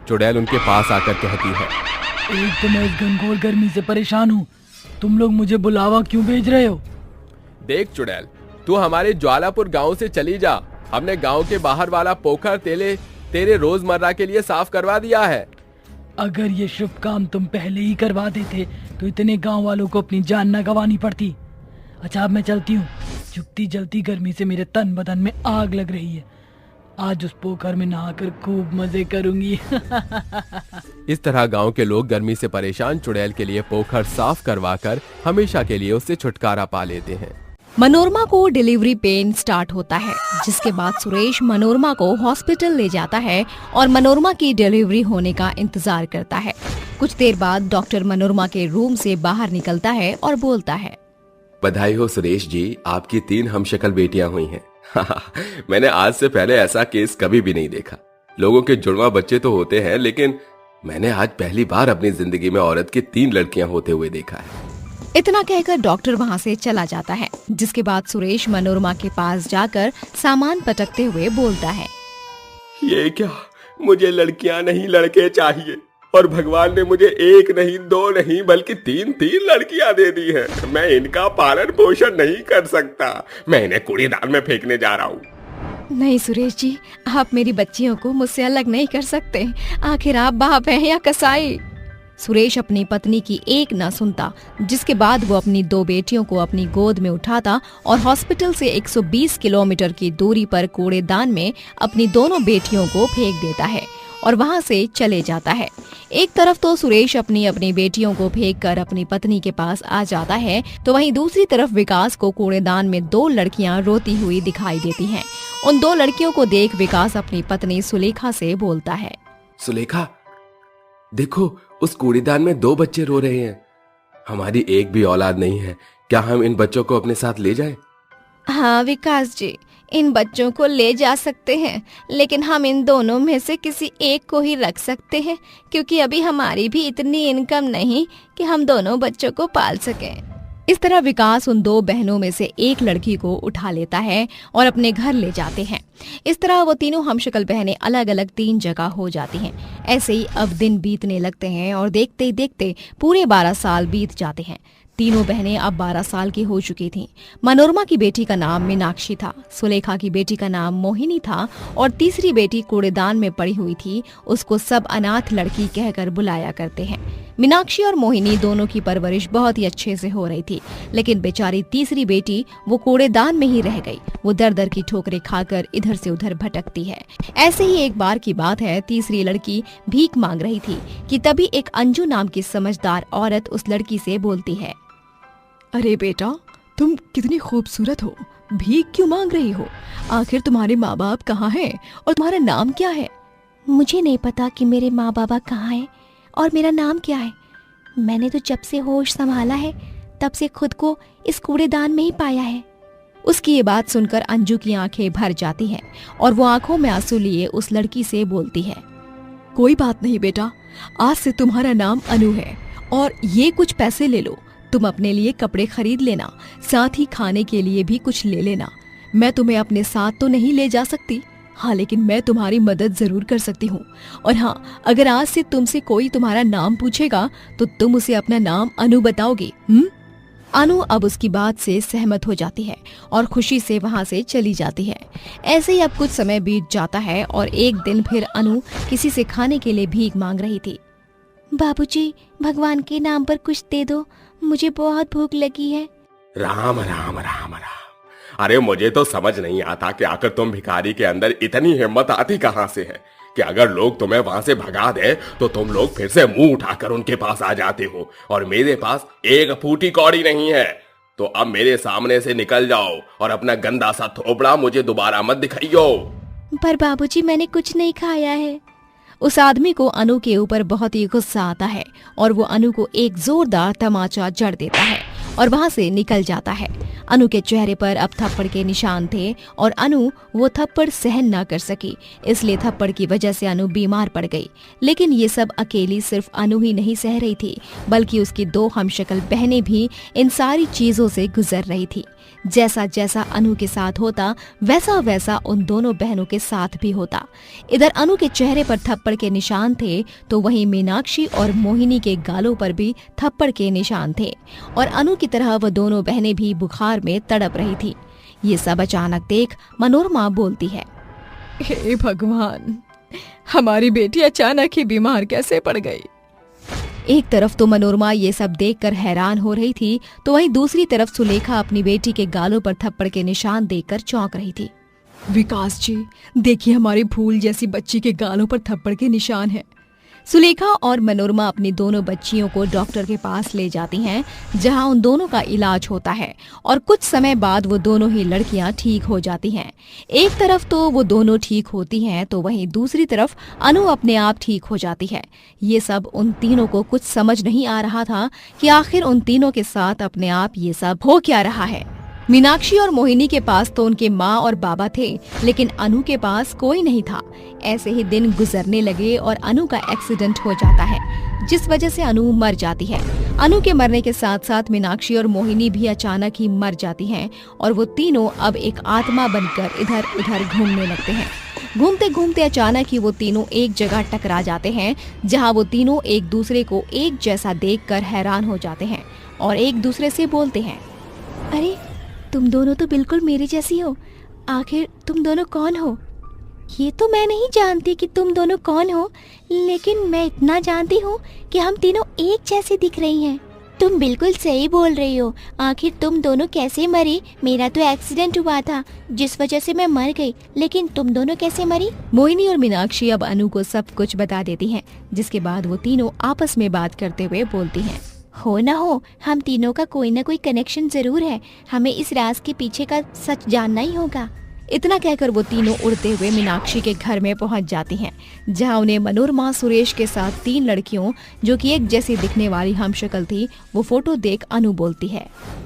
चुड़ैल उनके पास आकर कहती है, एक तो मैं इस घनघोर गर्मी से परेशान हूँ, तुम लोग मुझे बुलावा क्यों भेज रहे हो? देख चुड़ैल, तू हमारे ज्वालापुर गांव से चली जा। हमने गांव के बाहर वाला पोखर तेरे रोजमर्रा के लिए साफ करवा दिया है। अगर ये शुभ काम तुम पहले ही करवा देते तो इतने गांव वालों को अपनी जान न गंवानी पड़ती। अच्छा अब मैं चलती हूँ, चुपती जलती गर्मी से मेरे तन बदन में आग लग रही है। आज उस पोखर में नहाकर खूब मजे करूंगी। इस तरह गांव के लोग गर्मी से परेशान चुड़ैल के लिए पोखर साफ करवाकर हमेशा के लिए उससे छुटकारा पा लेते हैं। मनोरमा को डिलीवरी पेन स्टार्ट होता है, जिसके बाद सुरेश मनोरमा को हॉस्पिटल ले जाता है और मनोरमा की डिलीवरी होने का इंतजार करता है। कुछ देर बाद डॉक्टर मनोरमा के रूम से बाहर निकलता है और बोलता है, बधाई हो सुरेश जी, आपकी 3 हमशक्ल बेटियां हुई हैं। मैंने आज से पहले ऐसा केस कभी भी नहीं देखा। लोगों के जुड़वा बच्चे तो होते हैं, लेकिन मैंने आज पहली बार अपनी जिंदगी में औरत की 3 लड़कियां होते हुए देखा है। इतना कहकर डॉक्टर वहाँ से चला जाता है, जिसके बाद सुरेश मनोरमा के पास जाकर सामान पटकते हुए बोलता है, ये क्या, मुझे लड़कियां नहीं लड़के चाहिए और भगवान ने मुझे 1 नहीं 2 नहीं बल्कि 3 लड़कियां दे दी हैं। मैं इनका पालन पोषण नहीं कर सकता। मैं इन्हें कूड़ेदान में फेंकने जा रहा हूँ। नहीं सुरेश जी, आप मेरी बच्चियों को मुझसे अलग नहीं कर सकते। आखिर आप बाप हैं या कसाई। सुरेश अपनी पत्नी की एक न सुनता, जिसके बाद वो अपनी 2 बेटियों को अपनी गोद में उठाता और हॉस्पिटल से 120 किलोमीटर की दूरी पर कूड़ेदान में अपनी दोनों बेटियों को फेंक देता है और वहां से चले जाता है। एक तरफ तो सुरेश अपनी अपनी बेटियों को फेंककर अपनी पत्नी के पास आ जाता है, तो वहीं दूसरी तरफ विकास को कूड़ेदान में 2 लड़कियां रोती हुई दिखाई देती हैं। उन 2 लड़कियों को देख विकास अपनी पत्नी सुलेखा से बोलता है। सुलेखा, देखो उस कूड़ेदान में 2 बच्चे रो रहे हैं। हमारी एक भी औलाद नहीं है, क्या हम इन बच्चों को अपने साथ ले जाएं? हाँ विकास जी, इन बच्चों को ले जा सकते हैं, लेकिन हम इन दोनों में से किसी एक को ही रख सकते हैं, क्योंकि अभी हमारी भी इतनी इनकम नहीं कि हम दोनों बच्चों को पाल सकें। इस तरह विकास उन 2 बहनों में से एक लड़की को उठा लेता है और अपने घर ले जाते हैं। इस तरह वो तीनों हमशक्ल बहनें अलग अलग 3 जगह हो जाती हैं। ऐसे ही अब दिन बीतने लगते हैं और देखते ही देखते पूरे 12 साल बीत जाते हैं। तीनों बहनें अब 12 साल की हो चुकी थीं। मनोरमा की बेटी का नाम मीनाक्षी था, सुलेखा की बेटी का नाम मोहिनी था और तीसरी बेटी कूड़ेदान में पड़ी हुई थी। उसको सब अनाथ लड़की कहकर बुलाया करते हैं। मीनाक्षी और मोहिनी दोनों की परवरिश बहुत ही अच्छे से हो रही थी, लेकिन बेचारी तीसरी बेटी वो कूड़ेदान में ही रह गई। वो दर दर की ठोकरें खाकर इधर से उधर भटकती है। ऐसे ही एक बार की बात है, तीसरी लड़की भीख मांग रही थी कि तभी एक अंजू नाम की समझदार औरत उस लड़की से बोलती है, अरे बेटा, तुम कितनी खूबसूरत हो, भीख क्यों मांग रही हो? आखिर तुम्हारे माँ बाप कहाँ हैं और तुम्हारा नाम क्या है? मुझे नहीं पता कि मेरे माँ बाबा कहाँ हैं और मेरा नाम क्या है। मैंने तो जब से होश संभाला है तब से खुद को इस कूड़ेदान में ही पाया है। उसकी ये बात सुनकर अंजू की आंखें भर जाती हैं और वो आंखों में आंसू लिए उस लड़की से बोलती है, कोई बात नहीं बेटा, आज से तुम्हारा नाम अनु है और ये कुछ पैसे ले लो। तुम अपने लिए कपड़े खरीद लेना, साथ ही खाने के लिए भी कुछ ले लेना। मैं तुम्हें अपने साथ तो नहीं ले जा सकती, हाँ, लेकिन मैं तुम्हारी मदद जरूर कर सकती हूँ। और हाँ, अगर आज से तुमसे कोई तुम्हारा नाम पूछेगा तो तुम उसे अपना नाम अनु बताओगी। अनु अब उसकी बात से सहमत हो जाती है और खुशी से वहाँ से चली जाती है। ऐसे ही अब कुछ समय बीत जाता है और एक दिन फिर अनु किसी से खाने के लिए भीख मांग रही थी। बाबूजी, भगवान के नाम पर कुछ दे दो, मुझे बहुत भूख लगी है। राम राम राम राम। अरे मुझे तो समझ नहीं आता कि आखिर तुम भिखारी के अंदर इतनी हिम्मत आती कहाँ से है कि अगर लोग तुम्हें वहां से भगा दे तो तुम लोग फिर से मुंह उठाकर उनके पास आ जाते हो। और मेरे पास एक फूटी कौड़ी नहीं है, तो अब मेरे सामने से निकल जाओ और अपना गंदा सा थोपड़ा मुझे दोबारा मत दिखाइयो। पर बाबूजी, मैंने कुछ नहीं खाया है। उस आदमी को अनु के ऊपर बहुत ही गुस्सा आता है और वो अनु को एक जोरदार तमाचा जड़ देता है और वहां से निकल जाता है। अनु के चेहरे पर अब थप्पड़ के निशान थे और अनु वो थप्पड़ सहन न कर सकी, इसलिए थप्पड़ की वजह से अनु बीमार पड़ गई। लेकिन ये सब अकेली सिर्फ अनु ही नहीं सह रही थी, बल्कि उसकी 2 हमशक्ल बहनें भी इन सारी चीजों से गुजर रही थी। जैसा जैसा अनु के साथ होता वैसा वैसा उन दोनों बहनों के साथ भी होता। इधर अनु के चेहरे पर थप्पड़ के निशान थे तो वहीं मीनाक्षी और मोहिनी के गालों पर भी थप्पड़ के निशान थे और अनु की तरह वह दोनों बहनें भी बुखार में तड़प रही थी। ये सब अचानक देख मनोरमा बोलती है, हे भगवान, हमारी बेटी अचानक ही बीमार कैसे पड़ गई? एक तरफ तो मनोरमा ये सब देखकर हैरान हो रही थी, तो वहीं दूसरी तरफ सुलेखा अपनी बेटी के गालों पर थप्पड़ के निशान देखकर चौंक रही थी। विकास जी, देखिए हमारी फूल जैसी बच्ची के गालों पर थप्पड़ के निशान हैं। सुलेखा और मनोरमा अपनी दोनों बच्चियों को डॉक्टर के पास ले जाती हैं, जहां उन दोनों का इलाज होता है और कुछ समय बाद वो दोनों ही लड़कियां ठीक हो जाती हैं। एक तरफ तो वो दोनों ठीक होती हैं तो वहीं दूसरी तरफ अनु अपने आप ठीक हो जाती है। ये सब उन तीनों को कुछ समझ नहीं आ रहा था कि आखिर उन तीनों के साथ अपने आप ये सब हो क्या रहा है। मीनाक्षी और मोहिनी के पास तो उनके माँ और बाबा थे, लेकिन अनु के पास कोई नहीं था। ऐसे ही दिन गुजरने लगे और अनु का एक्सीडेंट हो जाता है, जिस वजह से अनु मर जाती है। अनु के मरने के साथ साथ मीनाक्षी और मोहिनी भी अचानक ही मर जाती हैं और वो तीनों अब एक आत्मा बनकर इधर उधर घूमने लगते हैं। घूमते घूमते अचानक ही वो तीनों एक जगह टकरा जाते हैं, जहाँ वो तीनों एक दूसरे को एक जैसा देखकर हैरान हो जाते हैं और एक दूसरे से बोलते हैं, अरे तुम दोनों तो बिल्कुल मेरे जैसी हो। आखिर तुम दोनों कौन हो? ये तो मैं नहीं जानती कि तुम दोनों कौन हो, लेकिन मैं इतना जानती हूँ कि हम तीनों एक जैसी दिख रही हैं। तुम बिल्कुल सही बोल रही हो। आखिर तुम दोनों कैसे मरी? मेरा तो एक्सीडेंट हुआ था जिस वजह से मैं मर गई, लेकिन तुम दोनों कैसे मरी? मोहिनी और मीनाक्षी अब अनु को सब कुछ बता देती हैं, जिसके बाद वो तीनों आपस में बात करते हुए बोलती हैं, हो ना हो हम तीनों का कोई ना कोई कनेक्शन जरूर है। हमें इस राज के पीछे का सच जानना ही होगा। इतना कहकर वो तीनों उड़ते हुए मीनाक्षी के घर में पहुंच जाती हैं, जहां उन्हें मनोरमा सुरेश के साथ 3 लड़कियों जो कि एक जैसी दिखने वाली हमशक्ल थी, वो फोटो देख अनु बोलती है,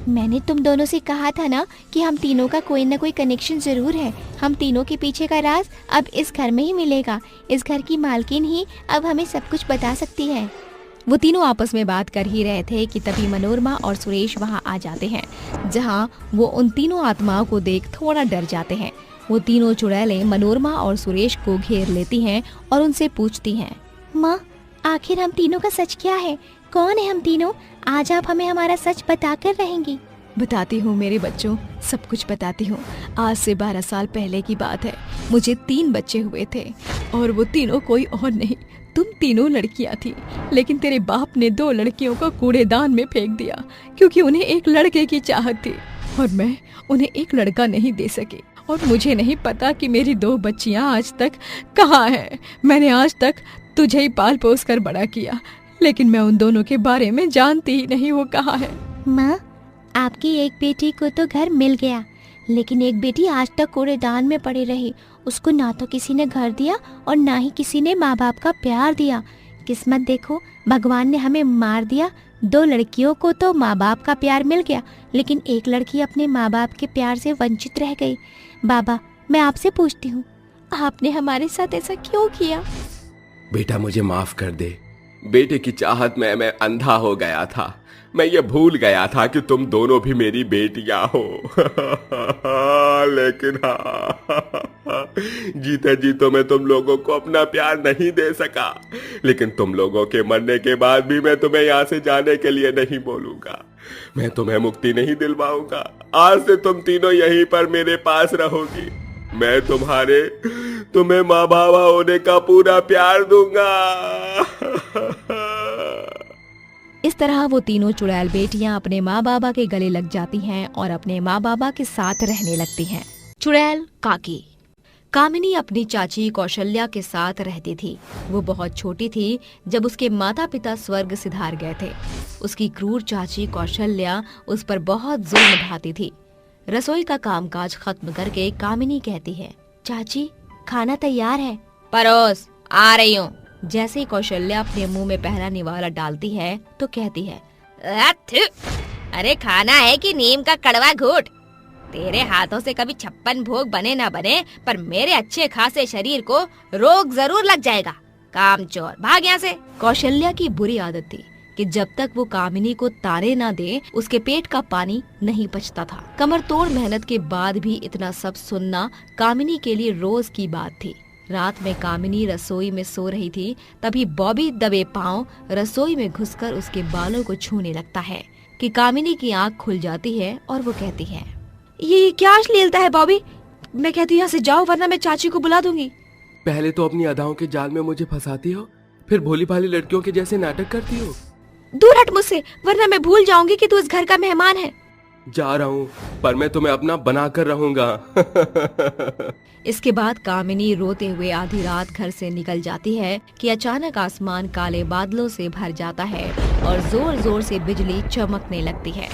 मैंने तुम दोनों से कहा था ना कि हम तीनों का कोई ना कोई कनेक्शन जरूर है। हम तीनों के पीछे का राज अब इस घर में ही मिलेगा। इस घर की मालकिन ही अब हमें सब कुछ बता सकती है। वो तीनों आपस में बात कर ही रहे थे कि तभी मनोरमा और सुरेश वहां आ जाते हैं, जहां वो उन तीनों आत्माओं को देख थोड़ा डर जाते हैं। वो तीनों चुड़ैलें मनोरमा और सुरेश को घेर लेती हैं और उनसे पूछती हैं, माँ आखिर हम तीनों का सच क्या है? कौन है हम तीनों? आज आप हमें हमारा सच बताकर रहेंगी। बताती हूँ मेरे बच्चों, सब कुछ बताती हूँ। आज से 12 साल पहले की बात है। मुझे 3 बच्चे हुए थे और वो तीनों कोई और नहीं, तुम तीनों लड़कियां थी। लेकिन तेरे बाप ने 2 लड़कियों को कूड़ेदान में फेंक दिया क्योंकि उन्हें एक लड़के की चाहत थी और मैं उन्हें एक लड़का नहीं दे सकी। और मुझे नहीं पता कि मेरी 2 बच्चियां आज तक कहाँ हैं। मैंने आज तक तुझे ही पाल पोस कर बड़ा किया, लेकिन मैं उन दोनों के बारे में जानती ही नहीं वो कहाँ है। माँ आपकी एक बेटी को तो घर मिल गया, लेकिन एक बेटी आज तक कूड़ेदान में पड़ी रही। उसको ना तो किसी ने घर दिया और ना ही किसी ने माँ बाप का प्यार दिया। किस्मत देखो, भगवान ने हमें मार दिया। 2 लड़कियों को तो माँ बाप का प्यार मिल गया, लेकिन एक लड़की अपने माँ बाप के प्यार से वंचित रह गई। बाबा मैं आपसे पूछती हूँ, आपने हमारे साथ ऐसा क्यों किया? बेटा मुझे माफ कर दे। बेटे की चाहत में मैं अंधा हो गया था। मैं ये भूल गया था कि तुम दोनों भी मेरी बेटियां हो। लेकिन जीते जी तो मैं तुम लोगों को अपना प्यार नहीं दे सका, लेकिन तुम लोगों के मरने के बाद भी मैं तुम्हें यहाँ से जाने के लिए नहीं बोलूंगा। मैं तुम्हें मुक्ति नहीं दिलवाऊंगा। आज से तुम तीनों यहीं पर मेरे पास रहोगी। मैं तुम्हें माँ बाबा होने का पूरा प्यार दूंगा। इस तरह वो तीनों चुड़ैल बेटियां अपने माँ बाबा के गले लग जाती हैं और अपने माँ बाबा के साथ रहने लगती हैं। चुड़ैल काकी। कामिनी अपनी चाची कौशल्या के साथ रहती थी। वो बहुत छोटी थी जब उसके माता पिता स्वर्ग सिधार गए थे। उसकी क्रूर चाची कौशल्या उस पर बहुत जुल्म ढाती थी। रसोई का कामकाज खत्म करके कामिनी कहती है, चाची खाना तैयार है। परोस, आ रही हूँ। जैसे ही कौशल्या अपने मुंह में पहला निवाला डालती है तो कहती है, अरे खाना है कि नीम का कड़वा घूंट। तेरे हाथों से कभी 56 भोग बने ना बने, पर मेरे अच्छे खासे शरीर को रोग जरूर लग जाएगा। कामचोर, भाग यहाँ से। कौशल्या की बुरी आदत थी कि जब तक वो कामिनी को ताने ना दे, उसके पेट का पानी नहीं पचता था। कमर तोड़ मेहनत के बाद भी इतना सब सुनना कामिनी के लिए रोज की बात थी। रात में कामिनी रसोई में सो रही थी, तभी बॉबी दबे पांव रसोई में घुसकर उसके बालों को छूने लगता है कि कामिनी की आंख खुल जाती है और वो कहती है, ये क्या अश्लीलता है बॉबी? मैं कहती हूँ यहाँ से जाओ, वरना मैं चाची को बुला दूंगी। पहले तो अपनी अदाओं के जाल में मुझे फंसाती हो, फिर भोली भाली लड़कियों के जैसे नाटक करती हो। दूर हट मुझसे, वरना मैं भूल जाऊंगी कि तू इस घर का मेहमान है। जा रहा हूँ, पर मैं तुम्हें अपना बनाकर रहूंगा। इसके बाद कामिनी रोते हुए आधी रात घर से निकल जाती है कि अचानक आसमान काले बादलों से भर जाता है और जोर जोर से बिजली चमकने लगती है।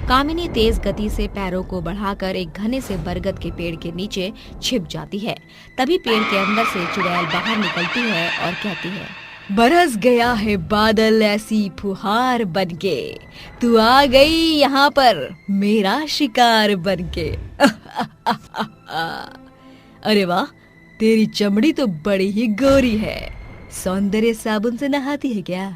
कामिनी तेज गति से पैरों को बढ़ाकर एक घने से बरगद के पेड़ के नीचे छिप जाती है। तभी पेड़ के अंदर से चुड़ैल बाहर निकलती है और कहती है, बरस गया है बादल ऐसी फुहार बनके, तू आ गई यहाँ पर मेरा शिकार बनके। अरे वाह, तेरी चमड़ी तो बड़ी ही गोरी है। सौंदर्य साबुन से नहाती है क्या?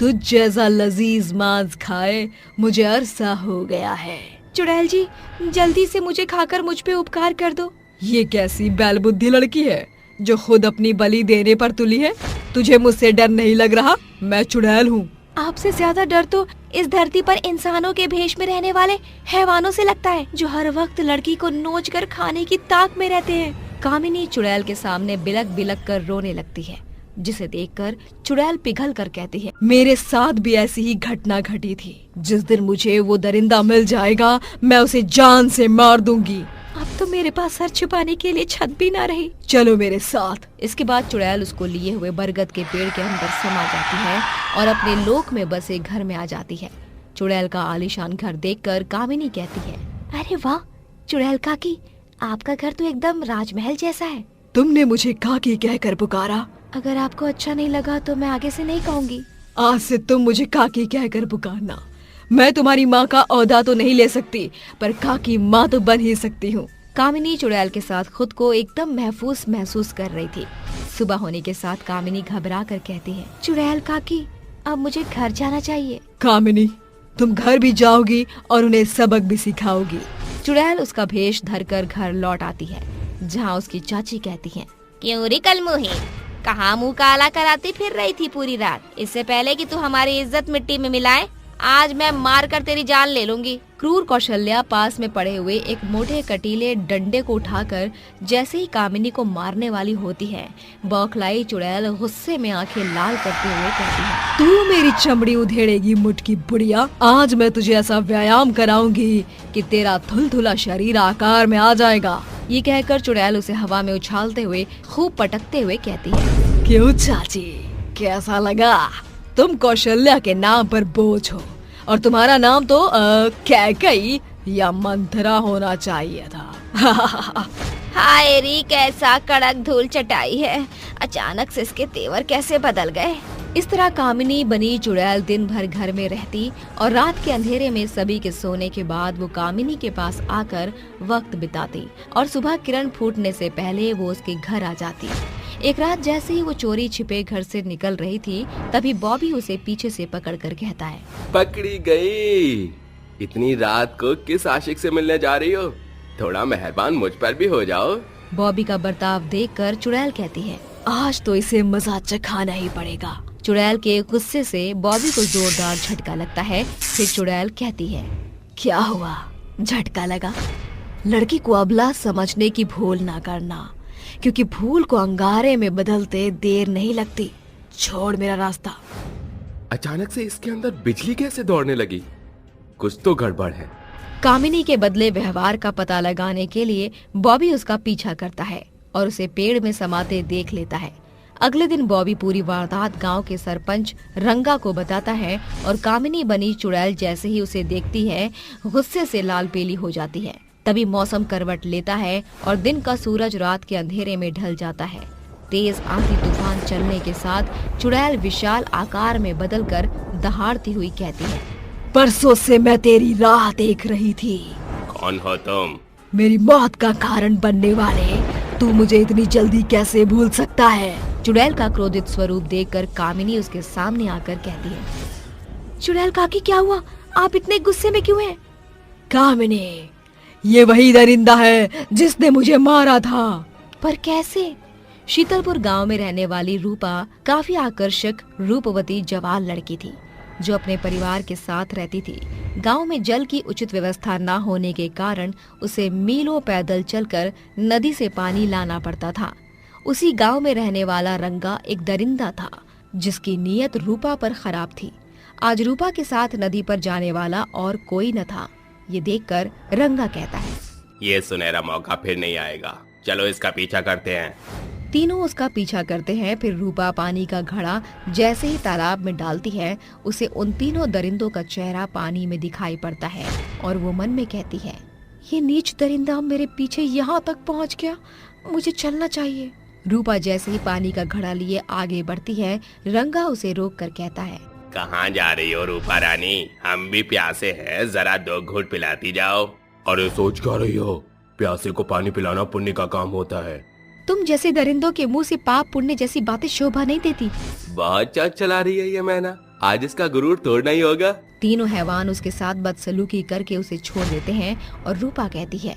तुझ जैसा लजीज मांस खाए मुझे अरसा हो गया है। चुड़ैल जी, जल्दी से मुझे खाकर मुझ पे उपकार कर दो। ये कैसी बैलबुद्धि लड़की है जो खुद अपनी बलि देने पर तुली है? तुझे मुझसे डर नहीं लग रहा? मैं चुड़ैल हूँ। आपसे ज्यादा डर तो इस धरती पर इंसानों के भेष में रहने वाले हैवानों से लगता है, जो हर वक्त लड़की को नोच कर खाने की ताक में रहते हैं। कामिनी चुड़ैल के सामने बिलक बिलक कर रोने लगती है, जिसे देखकर चुड़ैल पिघल कर कहती है, मेरे साथ भी ऐसी ही घटना घटी थी। जिस दिन मुझे वो दरिंदा मिल जाएगा, मैं उसे जान से मार दूंगी। अब तो मेरे पास सर छुपाने के लिए छत भी ना रही, चलो मेरे साथ। इसके बाद चुड़ैल उसको लिए हुए बरगद के पेड़ के अंदर समा जाती है और अपने लोक में बसे घर में आ जाती है। चुड़ैल का आलीशान घर देखकर कामिनी कहती है, अरे वाह चुड़ैल काकी, आपका घर तो एकदम राजमहल जैसा है। तुमने मुझे काकी कहकर पुकारा। अगर आपको अच्छा नहीं लगा तो मैं आगे से नहीं कहूँगी। आज से तुम मुझे काकी कहकर पुकारना। मैं तुम्हारी माँ का ओहदा तो नहीं ले सकती, पर काकी माँ तो बन ही सकती हूँ। कामिनी चुड़ैल के साथ खुद को एकदम महसूस कर रही थी। सुबह होने के साथ कामिनी घबरा कर कहती है, चुड़ैल काकी, अब मुझे घर जाना चाहिए। कामिनी, तुम घर भी जाओगी और उन्हें सबक भी सिखाओगी। चुड़ैल उसका भेष धरकर घर लौट आती है, जहाँ उसकी चाची कहती है, क्यों रे कलमुही, कहाँ मुँह काला कराती फिर रही थी पूरी रात? इससे पहले कि तू हमारी इज्जत मिट्टी में मिलाए, आज मैं मार कर तेरी जान ले लूंगी। क्रूर कौशल्या पास में पड़े हुए एक मोटे कटीले डंडे को उठाकर जैसे ही कामिनी को मारने वाली होती है, बौखलाई चुड़ैल गुस्से में आंखें लाल करते हुए कहती है, तू मेरी चमड़ी उधेड़ेगी मुटकी बुढ़िया। आज मैं तुझे ऐसा व्यायाम कराऊंगी कि तेरा थुलथुला शरीर आकार में आ जाएगा। ये कहकर चुड़ैल उसे हवा में उछालते हुए खूब पटकते हुए कहती है, क्यों चाची, कैसा लगा? तुम कौशल्या के नाम पर बोझ हो और तुम्हारा नाम तो कैकई या मंथरा होना चाहिए था। हाय री, कैसा कड़क धूल चटाई है, अचानक से इसके तेवर कैसे बदल गए। इस तरह कामिनी बनी चुड़ैल दिन भर घर में रहती और रात के अंधेरे में सभी के सोने के बाद वो कामिनी के पास आकर वक्त बिताती और सुबह किरण फूटने से पहले वो उसके घर आ जाती। एक रात जैसे ही वो चोरी छिपे घर से निकल रही थी, तभी बॉबी उसे पीछे से पकड़कर कहता है, पकड़ी गई। इतनी रात को किस आशिक से मिलने जा रही हो? थोड़ा मेहरबान मुझ पर भी हो जाओ। बॉबी का बर्ताव देखकर चुड़ैल कहती है, आज तो इसे मजा चखाना ही पड़ेगा। चुड़ैल के गुस्से से बॉबी को जोरदार झटका लगता है। फिर चुड़ैल कहती है, क्या हुआ, झटका लगा? लड़की को अबला समझने की भूल ना करना, क्योंकि भूल को अंगारे में बदलते देर नहीं लगती। छोड़ मेरा रास्ता। अचानक से इसके अंदर बिजली कैसे दौड़ने लगी? कुछ तो गड़बड़ है। कामिनी के बदले व्यवहार का पता लगाने के लिए बॉबी उसका पीछा करता है और उसे पेड़ में समाते देख लेता है। अगले दिन बॉबी पूरी वारदात गांव के सरपंच रंगा को बताता है और कामिनी बनी चुड़ैल जैसे ही उसे देखती है, गुस्से से लाल पीली हो जाती है। तभी मौसम करवट लेता है और दिन का सूरज रात के अंधेरे में ढल जाता है। तेज आंधी तूफान चलने के साथ चुड़ैल विशाल आकार में बदलकर दहाड़ती हुई कहती है, परसों से मैं तेरी राह देख रही थी। कौन हो तुम? मेरी मौत का कारण बनने वाले। तू मुझे इतनी जल्दी कैसे भूल सकता है? चुड़ैल का क्रोधित स्वरूप देखकर कामिनी उसके सामने आकर कहती है, चुड़ैल काकी, क्या हुआ? आप इतने गुस्से में क्यों हैं? कामिनी, ये वही दरिंदा है जिसने मुझे मारा था। पर कैसे? शीतलपुर गांव में रहने वाली रूपा काफी आकर्षक रूपवती जवान लड़की थी, जो अपने परिवार के साथ रहती थी। गांव में जल की उचित व्यवस्था न होने के कारण उसे मीलों पैदल चलकर नदी से पानी लाना पड़ता था। उसी गांव में रहने वाला रंगा एक दरिंदा था, जिसकी नीयत रूपा पर खराब थी। आज रूपा के साथ नदी पर जाने वाला और कोई न था। ये देखकर रंगा कहता है, ये सुनहरा मौका फिर नहीं आएगा, चलो इसका पीछा करते हैं। तीनों उसका पीछा करते हैं। फिर रूपा पानी का घड़ा जैसे ही तालाब में डालती है, उसे उन तीनों दरिंदों का चेहरा पानी में दिखाई पड़ता है और वो मन में कहती है, ये नीच दरिंदा मेरे पीछे यहाँ तक पहुँच गया, मुझे चलना चाहिए। रूपा जैसे ही पानी का घड़ा लिए आगे बढ़ती है, रंगा उसे रोक कर कहता है, कहाँ जा रही हो रूपा रानी? हम भी प्यासे हैं, जरा 2 घूंट पिलाती जाओ। अरे सोच क्या रही हो? प्यासे को पानी पिलाना पुण्य का काम होता है। तुम जैसे दरिंदों के मुंह से पाप पुण्य जैसी बातें शोभा नहीं देती। बहुत चाल चला रही है ये मैना, आज इसका गुरूर तोड़ना ही होगा। तीनों हैवान उसके साथ बदसलूकी करके उसे छोड़ देते हैं और रूपा कहती है,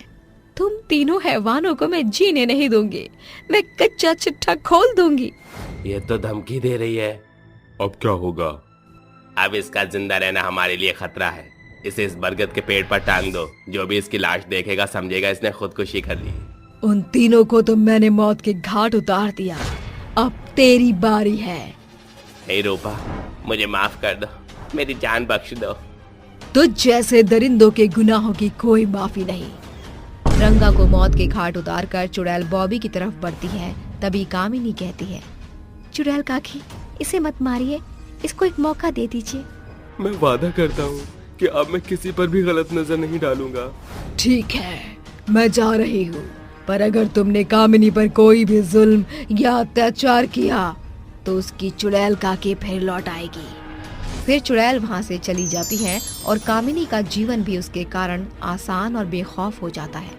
तुम तीनों हैवानों को मैं जीने नहीं दूंगी, मैं कच्चा चिट्ठा खोल दूंगी। ये तो धमकी दे रही है। अब क्या होगा? अब इसका जिंदा रहना हमारे लिए खतरा है। इसे इस बरगद के पेड़ पर टांग दो। जो भी इसकी लाश देखेगा समझेगा इसने खुदकुशी कर ली। उन तीनों को तो मैंने मौत के घाट उतार दिया, अब तेरी बारी है। हे रूपा, मुझे माफ कर दो, मेरी जान बख्श दो। तुझ जैसे दरिंदों के गुनाहों की कोई माफी नहीं। रंगा को मौत के घाट उतार कर चुड़ैल बॉबी की तरफ बढ़ती है। तभी कामिनी कहती है, चुड़ैल काकी, इसे मत मारिए, इसको एक मौका दे दीजिए। मैं वादा करता हूँ कि अब मैं किसी पर भी गलत नजर नहीं डालूंगा। ठीक है, मैं जा रही हूँ, पर अगर तुमने कामिनी पर कोई भी जुल्म या अत्याचार किया तो उसकी चुड़ैल काकी फिर लौट आएगी। फिर चुड़ैल वहाँ से चली जाती है और कामिनी का जीवन भी उसके कारण आसान और बेखौफ हो जाता है।